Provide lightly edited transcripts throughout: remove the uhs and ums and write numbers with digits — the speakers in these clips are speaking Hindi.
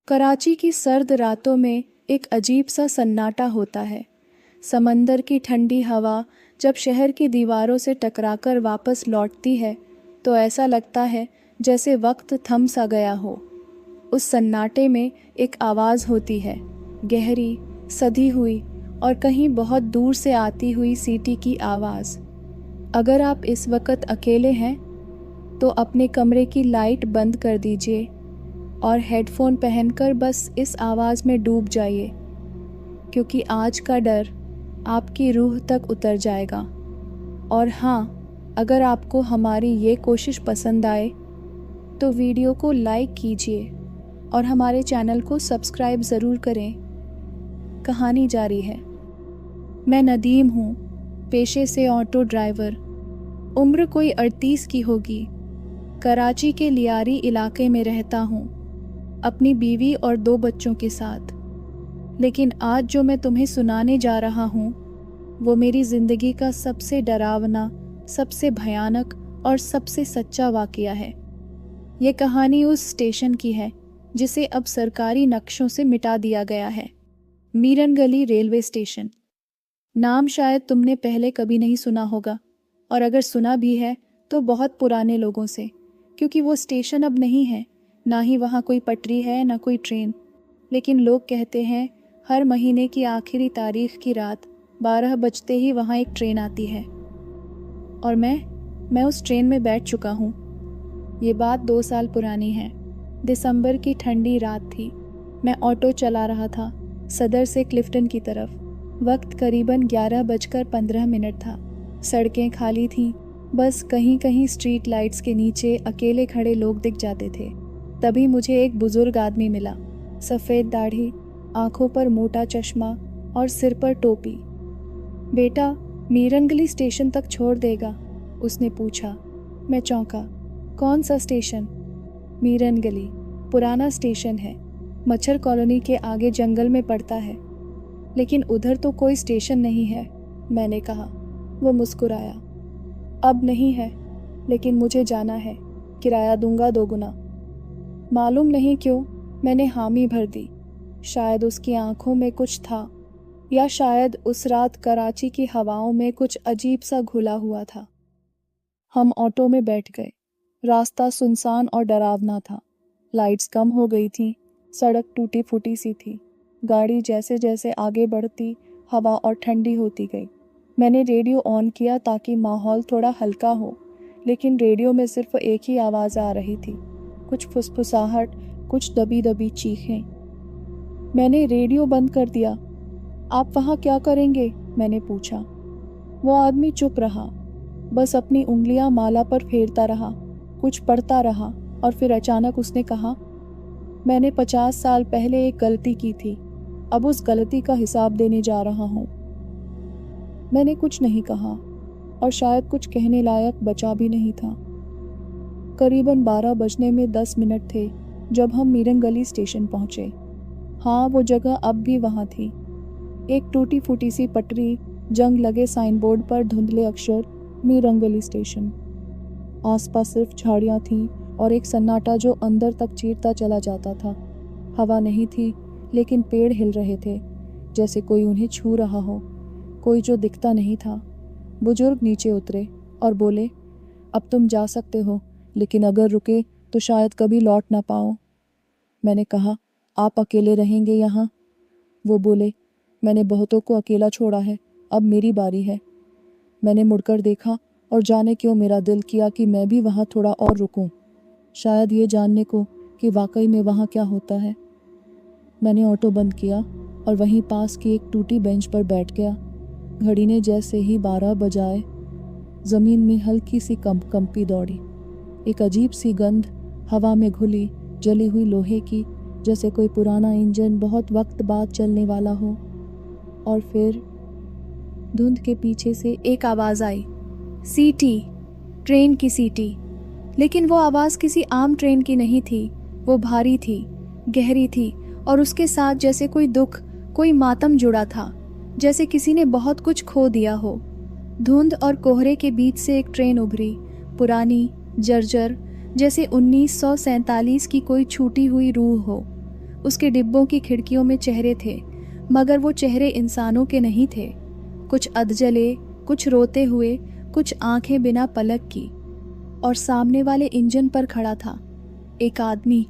कराची की सर्द रातों में एक अजीब सा सन्नाटा होता है। समंदर की ठंडी हवा जब शहर की दीवारों से टकराकर वापस लौटती है तो ऐसा लगता है जैसे वक्त थम सा गया हो। उस सन्नाटे में एक आवाज़ होती है, गहरी, सधी हुई और कहीं बहुत दूर से आती हुई सीटी की आवाज़। अगर आप इस वक्त अकेले हैं तो अपने कमरे की लाइट बंद कर दीजिए और हेडफोन पहनकर बस इस आवाज़ में डूब जाइए, क्योंकि आज का डर आपकी रूह तक उतर जाएगा। और हाँ, अगर आपको हमारी ये कोशिश पसंद आए तो वीडियो को लाइक कीजिए और हमारे चैनल को सब्सक्राइब ज़रूर करें। कहानी जारी है। मैं नदीम हूँ, पेशे से ऑटो ड्राइवर। उम्र कोई 38 की होगी। कराची के लियारी इलाके में रहता हूँ, अपनी बीवी और 2 बच्चों के साथ। लेकिन आज जो मैं तुम्हें सुनाने जा रहा हूँ वो मेरी ज़िंदगी का सबसे डरावना, सबसे भयानक और सबसे सच्चा वाक़या है। ये कहानी उस स्टेशन की है जिसे अब सरकारी नक्शों से मिटा दिया गया है, मीरन गली रेलवे स्टेशन। नाम शायद तुमने पहले कभी नहीं सुना होगा, और अगर सुना भी है तो बहुत पुराने लोगों से, क्योंकि वो स्टेशन अब नहीं है, ना ही वहाँ कोई पटरी है ना कोई ट्रेन। लेकिन लोग कहते हैं हर महीने की आखिरी तारीख की रात 12 बजते ही वहाँ एक ट्रेन आती है। और मैं उस ट्रेन में बैठ चुका हूँ। ये बात 2 साल पुरानी है। दिसंबर की ठंडी रात थी। मैं ऑटो चला रहा था सदर से क्लिफ्टन की तरफ। वक्त करीबन 11:15 था। सड़कें खाली थीं, बस कहीं कहीं स्ट्रीट लाइट्स के नीचे अकेले खड़े लोग दिख जाते थे। तभी मुझे एक बुजुर्ग आदमी मिला, सफ़ेद दाढ़ी, आंखों पर मोटा चश्मा और सिर पर टोपी। बेटा, मीरन गली स्टेशन तक छोड़ देगा? उसने पूछा। मैं चौंका। कौन सा स्टेशन? मीरन गली पुराना स्टेशन है, मच्छर कॉलोनी के आगे जंगल में पड़ता है। लेकिन उधर तो कोई स्टेशन नहीं है, मैंने कहा। वो मुस्कुराया। अब नहीं है, लेकिन मुझे जाना है, किराया दूंगा 2 गुना। मालूम नहीं क्यों मैंने हामी भर दी। शायद उसकी आंखों में कुछ था, या शायद उस रात कराची की हवाओं में कुछ अजीब सा घुला हुआ था। हम ऑटो में बैठ गए। रास्ता सुनसान और डरावना था। लाइट्स कम हो गई थीं, सड़क टूटी फूटी सी थी। गाड़ी जैसे जैसे आगे बढ़ती हवा और ठंडी होती गई। मैंने रेडियो ऑन किया ताकि माहौल थोड़ा हल्का हो, लेकिन रेडियो में सिर्फ एक ही आवाज़ आ रही थी, कुछ फुसफुसाहट, कुछ दबी दबी चीखें। मैंने रेडियो बंद कर दिया। आप वहाँ क्या करेंगे? मैंने पूछा। वो आदमी चुप रहा, बस अपनी उंगलियां माला पर फेरता रहा, कुछ पढ़ता रहा, और फिर अचानक उसने कहा, मैंने 50 साल पहले एक गलती की थी, अब उस गलती का हिसाब देने जा रहा हूँ। मैंने कुछ नहीं कहा, और शायद कुछ कहने लायक बचा भी नहीं था। करीबन 12 बजने में 10 मिनट थे जब हम मीरन गली स्टेशन पहुँचे। हाँ, वो जगह अब भी वहाँ थी। एक टूटी फूटी सी पटरी, जंग लगे साइन बोर्ड पर धुंधले अक्षर, मीरन गली स्टेशन। आसपास सिर्फ झाड़ियाँ थीं और एक सन्नाटा जो अंदर तक चीरता चला जाता था। हवा नहीं थी, लेकिन पेड़ हिल रहे थे, जैसे कोई उन्हें छू रहा हो। कोई जो दिखता नहीं था। बुजुर्ग नीचे उतरे और बोले, अब तुम जा सकते हो, लेकिन अगर रुके तो शायद कभी लौट ना पाओ। मैंने कहा, आप अकेले रहेंगे यहाँ? वो बोले, मैंने बहुतों को अकेला छोड़ा है, अब मेरी बारी है। मैंने मुड़कर देखा और जाने क्यों मेरा दिल किया कि मैं भी वहाँ थोड़ा और रुकूं, शायद ये जानने को कि वाकई में वहाँ क्या होता है। मैंने ऑटो बंद किया और वहीं पास की एक टूटी बेंच पर बैठ गया। घड़ी ने जैसे ही 12 बजाए, ज़मीन में हल्की सी कंपी दौड़ी। एक अजीब सी गंध हवा में घुली, जली हुई लोहे की, जैसे कोई पुराना इंजन बहुत वक्त बाद चलने वाला हो। और फिर धुंध के पीछे से एक आवाज़ आई, सीटी, ट्रेन की सीटी। लेकिन वो आवाज़ किसी आम ट्रेन की नहीं थी। वो भारी थी, गहरी थी, और उसके साथ जैसे कोई दुख, कोई मातम जुड़ा था, जैसे किसी ने बहुत कुछ खो दिया हो। धुंध और कोहरे के बीच से एक ट्रेन उभरी, पुरानी, जर्जर, जैसे 1947 की कोई छूटी हुई रूह हो। उसके डिब्बों की खिड़कियों में चेहरे थे, मगर वो चेहरे इंसानों के नहीं थे। कुछ अधजले, कुछ रोते हुए, कुछ आंखें बिना पलक की। और सामने वाले इंजन पर खड़ा था एक आदमी।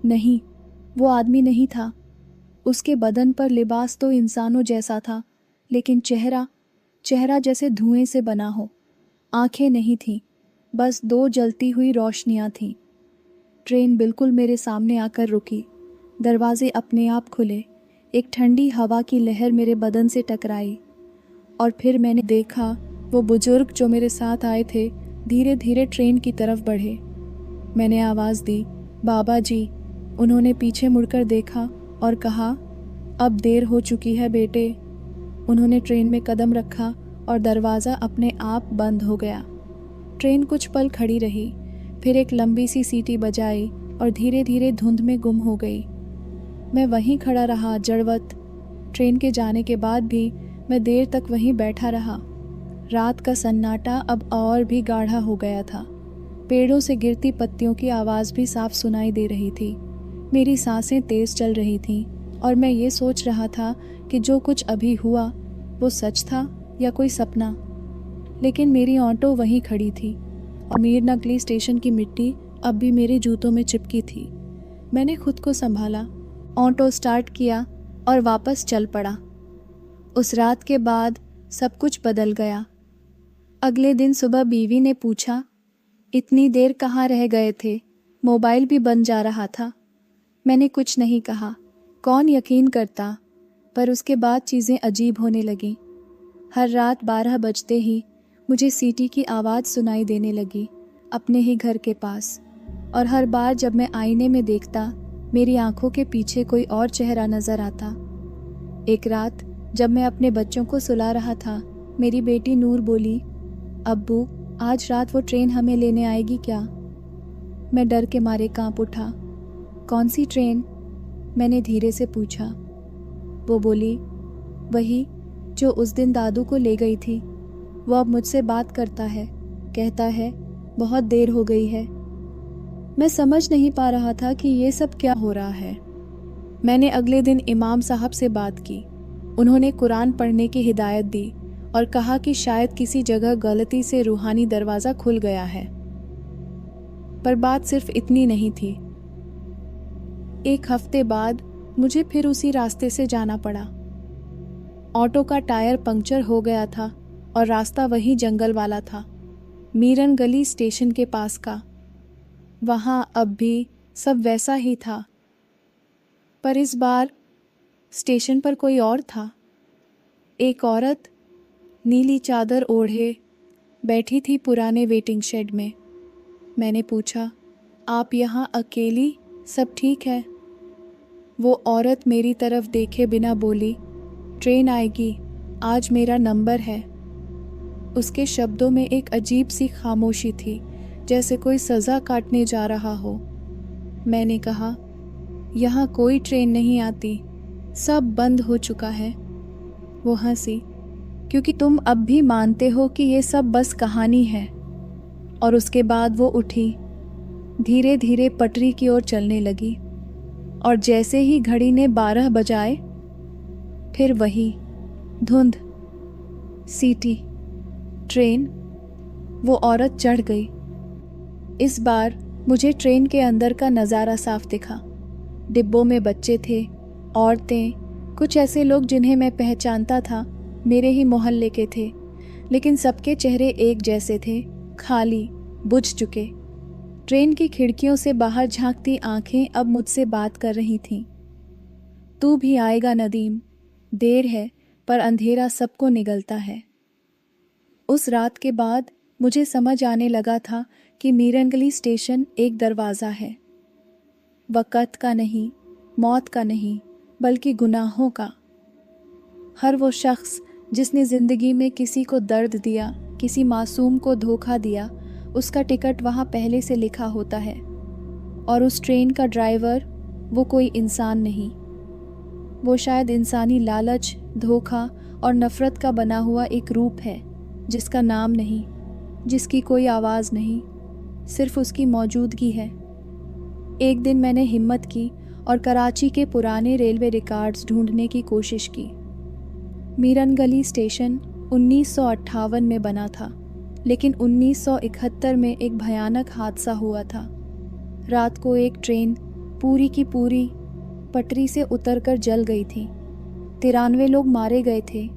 नहीं, वो आदमी नहीं था। उसके बदन पर लिबास तो इंसानों जैसा था, लेकिन चेहरा जैसे धुएं से बना हो। आंखें नहीं थीं, बस दो जलती हुई रोशनियां थीं। ट्रेन बिल्कुल मेरे सामने आकर रुकी। दरवाजे अपने आप खुले। एक ठंडी हवा की लहर मेरे बदन से टकराई और फिर मैंने देखा वो बुजुर्ग जो मेरे साथ आए थे धीरे धीरे ट्रेन की तरफ बढ़े। मैंने आवाज़ दी, बाबा जी। उन्होंने पीछे मुड़कर देखा और कहा, अब देर हो चुकी है बेटे। उन्होंने ट्रेन में कदम रखा और दरवाज़ा अपने आप बंद हो गया। ट्रेन कुछ पल खड़ी रही, फिर एक लंबी सी सीटी बजाई और धीरे धीरे धुंध में गुम हो गई। मैं वहीं खड़ा रहा जड़वत। ट्रेन के जाने के बाद भी मैं देर तक वहीं बैठा रहा। रात का सन्नाटा अब और भी गाढ़ा हो गया था। पेड़ों से गिरती पत्तियों की आवाज़ भी साफ सुनाई दे रही थी। मेरी सांसें तेज़ चल रही थीं और मैं ये सोच रहा था कि जो कुछ अभी हुआ वो सच था या कोई सपना। लेकिन मेरी ऑटो वहीं खड़ी थी और मीरनगली स्टेशन की मिट्टी अब भी मेरे जूतों में चिपकी थी। मैंने खुद को संभाला, ऑटो स्टार्ट किया और वापस चल पड़ा। उस रात के बाद सब कुछ बदल गया। अगले दिन सुबह बीवी ने पूछा, इतनी देर कहाँ रह गए थे? मोबाइल भी बंद जा रहा था। मैंने कुछ नहीं कहा, कौन यकीन करता। पर उसके बाद चीज़ें अजीब होने लगीं। हर रात 12 बजते ही मुझे सीटी की आवाज़ सुनाई देने लगी अपने ही घर के पास। और हर बार जब मैं आईने में देखता, मेरी आंखों के पीछे कोई और चेहरा नजर आता। एक रात जब मैं अपने बच्चों को सुला रहा था, मेरी बेटी नूर बोली, अब्बू आज रात वो ट्रेन हमें लेने आएगी क्या? मैं डर के मारे कांप उठा। कौन सी ट्रेन? मैंने धीरे से पूछा। वो बोली, वही जो उस दिन दादू को ले गई थी। वो अब मुझसे बात करता है, कहता है बहुत देर हो गई है। मैं समझ नहीं पा रहा था कि ये सब क्या हो रहा है। मैंने अगले दिन इमाम साहब से बात की। उन्होंने कुरान पढ़ने की हिदायत दी और कहा कि शायद किसी जगह गलती से रूहानी दरवाज़ा खुल गया है। पर बात सिर्फ इतनी नहीं थी। एक हफ्ते बाद मुझे फिर उसी रास्ते से जाना पड़ा। ऑटो का टायर पंक्चर हो गया था और रास्ता वही जंगल वाला था, मीरन गली स्टेशन के पास का। वहाँ अब भी सब वैसा ही था, पर इस बार स्टेशन पर कोई और था। एक औरत नीली चादर ओढ़े बैठी थी पुराने वेटिंग शेड में। मैंने पूछा, आप यहाँ अकेली? सब ठीक है? वो औरत मेरी तरफ देखे बिना बोली, ट्रेन आएगी, आज मेरा नंबर है। उसके शब्दों में एक अजीब सी खामोशी थी, जैसे कोई सज़ा काटने जा रहा हो। मैंने कहा, यहाँ कोई ट्रेन नहीं आती, सब बंद हो चुका है। वो हंसी, क्योंकि तुम अब भी मानते हो कि ये सब बस कहानी है। और उसके बाद वो उठी, धीरे धीरे पटरी की ओर चलने लगी। और जैसे ही घड़ी ने 12 बजाए, फिर वही धुंध, सीटी, ट्रेन। वो औरत चढ़ गई। इस बार मुझे ट्रेन के अंदर का नज़ारा साफ दिखा। डिब्बों में बच्चे थे, औरतें, कुछ ऐसे लोग जिन्हें मैं पहचानता था, मेरे ही मोहल्ले के थे, लेकिन सबके चेहरे एक जैसे थे, खाली, बुझ चुके। ट्रेन की खिड़कियों से बाहर झांकती आंखें अब मुझसे बात कर रही थीं। तू भी आएगा नदीम, देर है पर अंधेरा सबको निगलता है। उस रात के बाद मुझे समझ आने लगा था कि मीरनगली स्टेशन एक दरवाज़ा है, वक़्त का नहीं, मौत का नहीं, बल्कि गुनाहों का। हर वो शख्स जिसने ज़िंदगी में किसी को दर्द दिया, किसी मासूम को धोखा दिया, उसका टिकट वहाँ पहले से लिखा होता है। और उस ट्रेन का ड्राइवर वो कोई इंसान नहीं, वो शायद इंसानी लालच, धोखा और नफ़रत का बना हुआ एक रूप है, जिसका नाम नहीं, जिसकी कोई आवाज़ नहीं, सिर्फ उसकी मौजूदगी है। एक दिन मैंने हिम्मत की और कराची के पुराने रेलवे रिकॉर्ड्स ढूंढने की कोशिश की। मीरनगली स्टेशन 1958 में बना था, लेकिन 1971 में एक भयानक हादसा हुआ था। रात को एक ट्रेन पूरी की पूरी पटरी से उतरकर जल गई थी। 93 लोग मारे गए थे।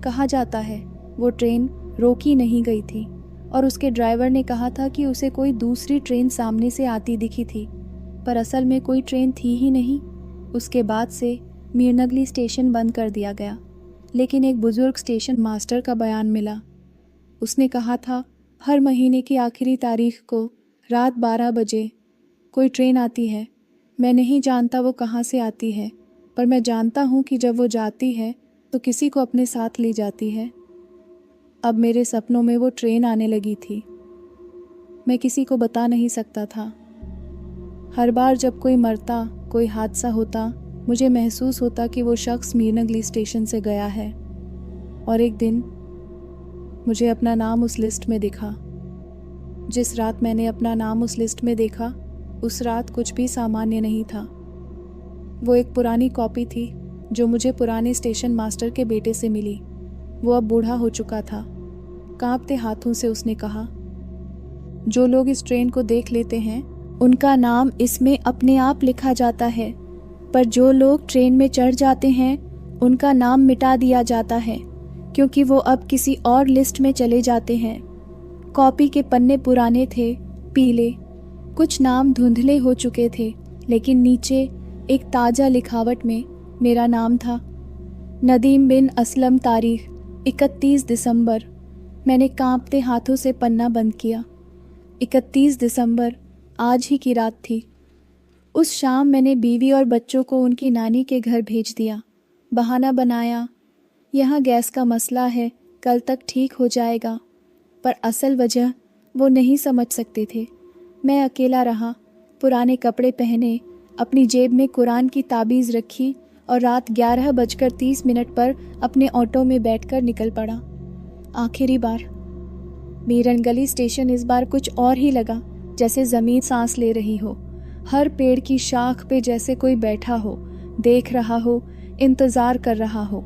कहा जाता है वो ट्रेन रोकी नहीं गई थी और उसके ड्राइवर ने कहा था कि उसे कोई दूसरी ट्रेन सामने से आती दिखी थी, पर असल में कोई ट्रेन थी ही नहीं। उसके बाद से मीरनगली स्टेशन बंद कर दिया गया, लेकिन एक बुज़ुर्ग स्टेशन मास्टर का बयान मिला। उसने कहा था हर महीने की आखिरी तारीख को रात 12 बजे कोई ट्रेन आती है। मैं नहीं जानता वो कहाँ से आती है, पर मैं जानता हूँ कि जब वो जाती है तो किसी को अपने साथ ले जाती है। अब मेरे सपनों में वो ट्रेन आने लगी थी। मैं किसी को बता नहीं सकता था। हर बार जब कोई मरता, कोई हादसा होता, मुझे महसूस होता कि वो शख्स मीरनगली स्टेशन से गया है। और एक दिन मुझे अपना नाम उस लिस्ट में दिखा। जिस रात मैंने अपना नाम उस लिस्ट में देखा, उस रात कुछ भी सामान्य नहीं था। वो एक पुरानी कॉपी थी जो मुझे पुराने स्टेशन मास्टर के बेटे से मिली। वो अब बूढ़ा हो चुका था। कांपते हाथों से उसने कहा, जो लोग इस ट्रेन को देख लेते हैं उनका नाम इसमें अपने आप लिखा जाता है, पर जो लोग ट्रेन में चढ़ जाते हैं उनका नाम मिटा दिया जाता है, क्योंकि वो अब किसी और लिस्ट में चले जाते हैं। कॉपी के पन्ने पुराने थे, पीले, कुछ नाम धुंधले हो चुके थे, लेकिन नीचे एक ताज़ा लिखावट में मेरा नाम था, नदीम बिन असलम, तारीख 31 दिसंबर। मैंने कांपते हाथों से पन्ना बंद किया। 31 दिसंबर आज ही की रात थी। उस शाम मैंने बीवी और बच्चों को उनकी नानी के घर भेज दिया। बहाना बनाया, यहाँ गैस का मसला है, कल तक ठीक हो जाएगा, पर असल वजह वो नहीं समझ सकते थे। मैं अकेला रहा, पुराने कपड़े पहने, अपनी जेब में कुरान की ताबीज़ रखी और रात 11:30 पर अपने ऑटो में बैठकर निकल पड़ा। आखिरी बार। मीरनगली स्टेशन इस बार कुछ और ही लगा, जैसे ज़मीन सांस ले रही हो। हर पेड़ की शाख पे जैसे कोई बैठा हो, देख रहा हो, इंतज़ार कर रहा हो।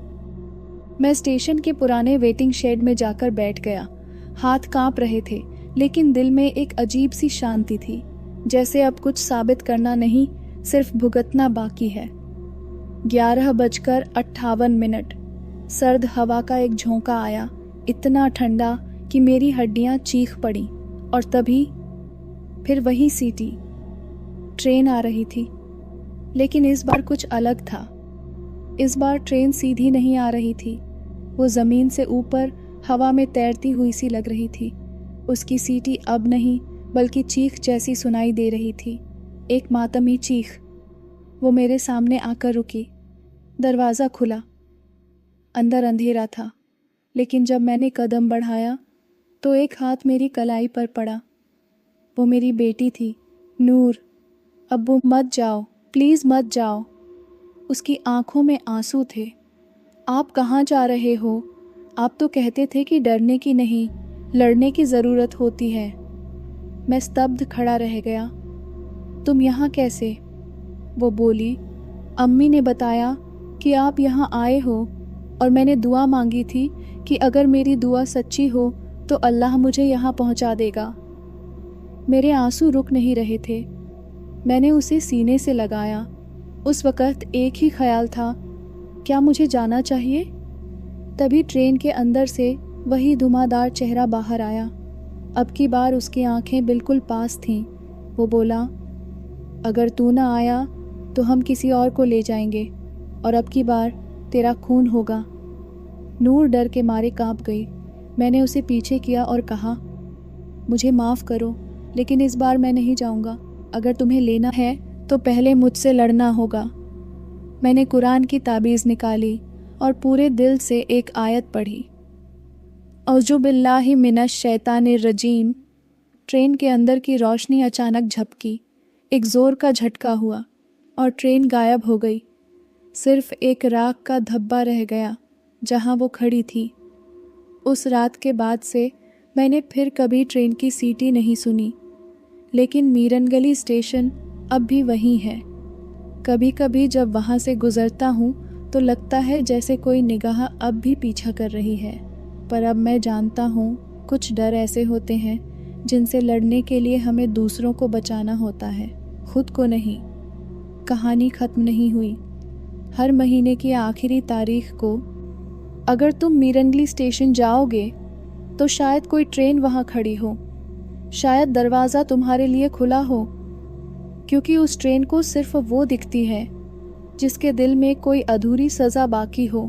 मैं स्टेशन के पुराने वेटिंग शेड में जाकर बैठ गया। हाथ कांप रहे थे, लेकिन दिल में एक अजीब सी शांति थी, जैसे अब कुछ साबित करना नहीं, सिर्फ भुगतना बाकी है। 11:58। सर्द हवा का एक झोंका आया, इतना ठंडा कि मेरी हड्डियां चीख पड़ी। और तभी फिर वही सीटी। ट्रेन आ रही थी, लेकिन इस बार कुछ अलग था। इस बार ट्रेन सीधी नहीं आ रही थी। वो ज़मीन से ऊपर हवा में तैरती हुई सी लग रही थी। उसकी सीटी अब नहीं, बल्कि चीख जैसी सुनाई दे रही थी, एक मातमी चीख। वो मेरे सामने आकर रुकी। दरवाज़ा खुला। अंदर अंधेरा था, लेकिन जब मैंने कदम बढ़ाया तो एक हाथ मेरी कलाई पर पड़ा। वो मेरी बेटी थी, नूर। अब्बू मत जाओ, प्लीज़ मत जाओ। उसकी आंखों में आंसू थे। आप कहाँ जा रहे हो? आप तो कहते थे कि डरने की नहीं, लड़ने की ज़रूरत होती है। मैं स्तब्ध खड़ा रह गया। तुम यहाँ कैसे? वो बोली, अम्मी ने बताया कि आप यहाँ आए हो और मैंने दुआ मांगी थी कि अगर मेरी दुआ सच्ची हो तो अल्लाह मुझे यहाँ पहुँचा देगा। मेरे आंसू रुक नहीं रहे थे। मैंने उसे सीने से लगाया। उस वक़्त एक ही ख्याल था, क्या मुझे जाना चाहिए? तभी ट्रेन के अंदर से वही धुआंधार चेहरा बाहर आया। अब की बार उसकी आंखें बिल्कुल पास थीं। वो बोला, अगर तू ना आया तो हम किसी और को ले जाएंगे और अब की बार तेरा खून होगा। नूर डर के मारे कांप गई। मैंने उसे पीछे किया और कहा, मुझे माफ़ करो, लेकिन इस बार मैं नहीं जाऊंगा। अगर तुम्हें लेना है तो पहले मुझसे लड़ना होगा। मैंने कुरान की ताबीज़ निकाली और पूरे दिल से एक आयत पढ़ी, औज़ु बिल्लाहि मिनश शैतानिर रजीम। ट्रेन के अंदर की रोशनी अचानक झपकी, एक ज़ोर का झटका हुआ और ट्रेन गायब हो गई। सिर्फ एक राख का धब्बा रह गया जहाँ वो खड़ी थी। उस रात के बाद से मैंने फिर कभी ट्रेन की सीटी नहीं सुनी, लेकिन मीरनगली स्टेशन अब भी वहीं है, कभी कभी जब वहाँ से गुजरता हूँ तो लगता है जैसे कोई निगाह अब भी पीछा कर रही है, पर अब मैं जानता हूँ कुछ डर ऐसे होते हैं जिनसे लड़ने के लिए हमें दूसरों को बचाना होता है, खुद को नहीं। कहानी ख़त्म नहीं हुई। हर महीने की आखिरी तारीख को अगर तुम मीरंगली स्टेशन जाओगे तो शायद कोई ट्रेन वहाँ खड़ी हो, शायद दरवाज़ा तुम्हारे लिए खुला हो, क्योंकि उस ट्रेन को सिर्फ वो दिखती है जिसके दिल में कोई अधूरी सज़ा बाकी हो।